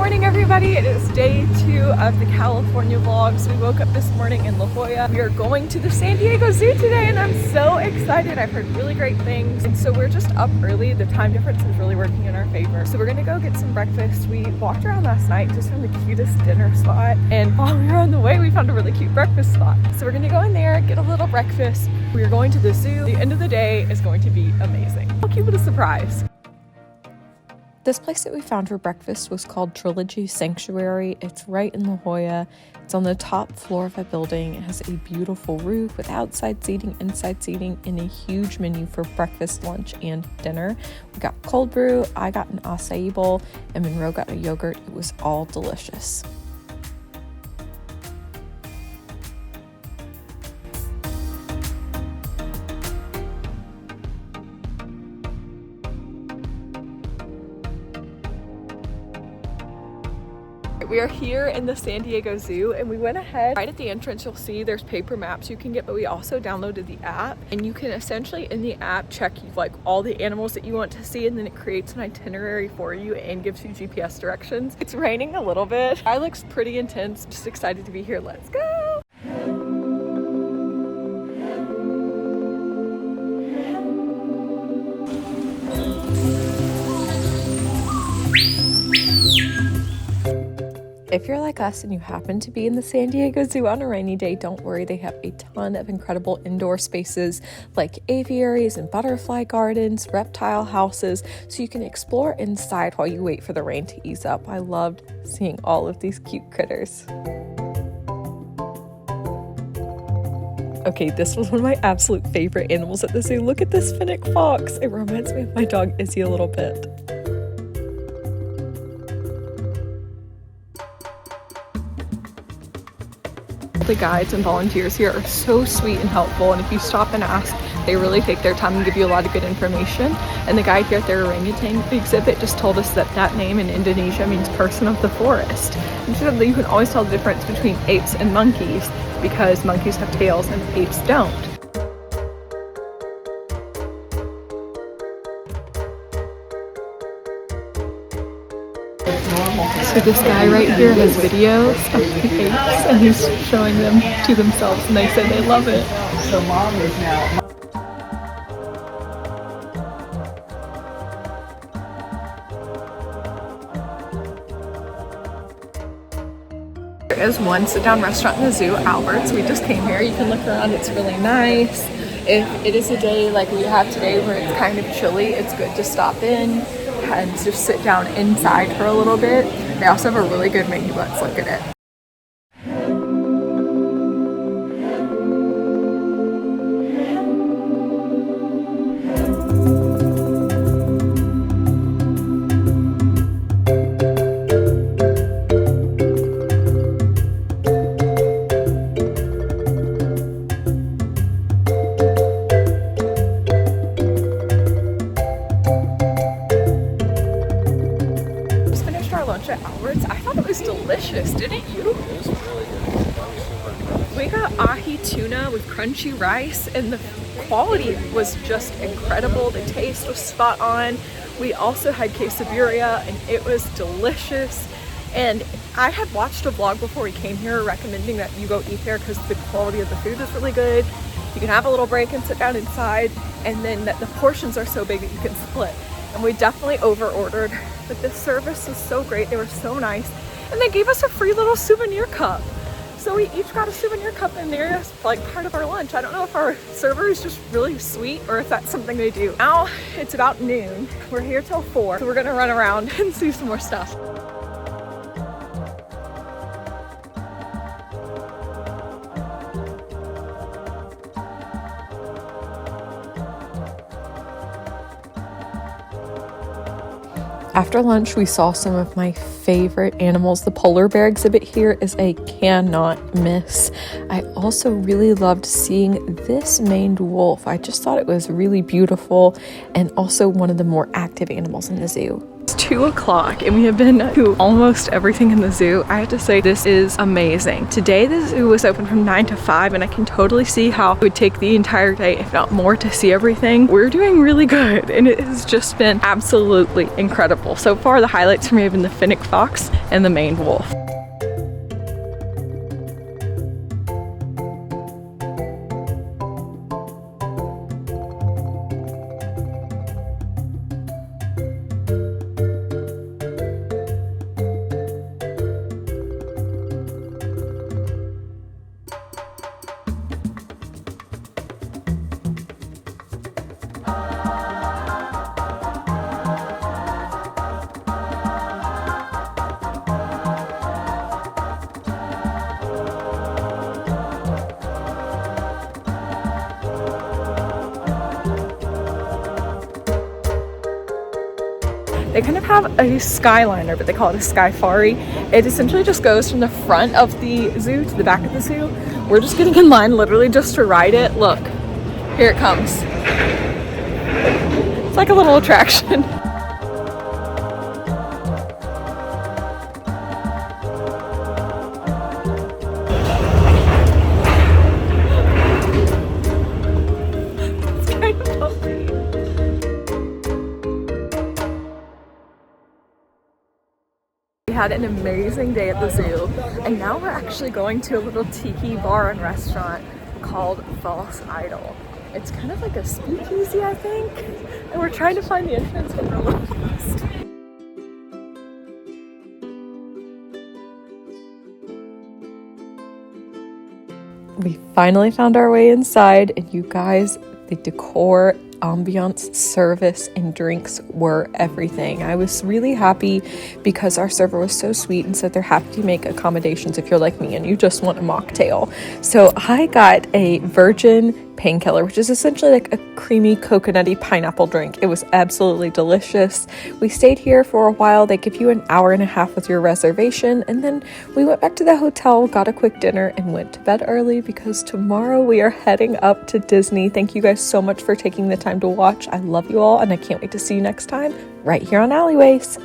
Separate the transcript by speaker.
Speaker 1: morning, everybody. It is day 2 of the California vlogs. We woke up this morning in La Jolla. We are going to the San Diego Zoo today and I'm so excited. I've heard really great things. And so we're just up early. The time difference is really working in our favor. So we're gonna go get some breakfast. We walked around last night, just found the cutest dinner spot. And while we were on the way, we found a really cute breakfast spot. So we're gonna go in there, get a little breakfast. We are going to the zoo. The end of the day is going to be amazing. I'll keep it a surprise. This place that we found for breakfast was called Trilogy Sanctuary. It's right in La Jolla. It's on the top floor of a building. It has a beautiful roof with outside seating, inside seating, and a huge menu for breakfast, lunch, and dinner. We got cold brew, I got an acai bowl, and Monroe got a yogurt. It was all delicious. We are here in the San Diego Zoo and we went ahead. Right at the entrance you'll see there's paper maps you can get, but we also downloaded the app and you can essentially in the app check like all the animals that you want to see, and then it creates an itinerary for you and gives you GPS directions. It's raining a little bit. It looks pretty intense. Just excited to be here. Let's go. If you're like us and you happen to be in the San Diego Zoo on a rainy day, don't worry, they have a ton of incredible indoor spaces like aviaries and butterfly gardens, reptile houses, so you can explore inside while you wait for the rain to ease up. I loved seeing all of these cute critters. Okay, this was one of my absolute favorite animals at the zoo. Look at this Fennec Fox. It reminds me of my dog Izzy a little bit. The guides and volunteers here are so sweet and helpful, and if you stop and ask, they really take their time and give you a lot of good information. And the guide here at their orangutan exhibit just told us that that name in Indonesia means person of the forest. And so you can always tell the difference between apes and monkeys because monkeys have tails and apes don't. So this guy right here has videos of the apes and he's showing them to themselves and they say they love it. So mom is now. There is one sit-down restaurant in the zoo, Albert's. We just came here. You can look around. It's really nice. If it is a day like we have today where it's kind of chilly, it's good to stop in and just sit down inside for a little bit. They also have a really good menu. Let's look at it. At Albert's. I thought it was delicious, didn't you? It was really good. We got ahi tuna with crunchy rice and the quality was just incredible. The taste was spot on. We also had quesadilla and it was delicious. And I had watched a vlog before we came here recommending that you go eat there because the quality of the food is really good. You can have a little break and sit down inside, and then that the portions are so big that you can split. And we definitely over ordered, but the service was so great. They were so nice, and they gave us a free little souvenir cup. So we each got a souvenir cup in there as like part of our lunch. I don't know if our server is just really sweet or if that's something they do. Now it's about noon. We're here till 4, so we're gonna run around and see some more stuff. After lunch, we saw some of my favorite animals. The polar bear exhibit here is a cannot miss. I also really loved seeing this maned wolf. I just thought it was really beautiful and also one of the more active animals in the zoo. It's 2 o'clock and we have been to almost everything in the zoo. I have to say this is amazing. Today the zoo was open from 9 to 5 and I can totally see how it would take the entire day, if not more, to see everything. We're doing really good and it has just been absolutely incredible. So far the highlights for me have been the Fennec Fox and the maned wolf. They kind of have a Skyliner, but they call it a Skyfari. It essentially just goes from the front of the zoo to the back of the zoo. We're just getting in line literally just to ride it. Look, here it comes. It's like a little attraction. It's kind of bumpy. We had an amazing day at the zoo, and now we're actually going to a little tiki bar and restaurant called False Idol. It's kind of like a speakeasy, I think, and we're trying to find the entrance, but we're a little lost. We finally found our way inside, and you guys, the decor, ambiance, service, and drinks were everything. I was really happy because our server was so sweet and said they're happy to make accommodations if you're like me and you just want a mocktail. So I got a virgin painkiller, which is essentially like a creamy coconutty pineapple drink. It was absolutely delicious. We stayed here for a while. They give you an hour and a half with your reservation, and then we went back to the hotel, got a quick dinner, and went to bed early because tomorrow we are heading up to Disney. Thank you guys so much for taking the time to watch. I love you all, and I can't wait to see you next time right here on Alleyways.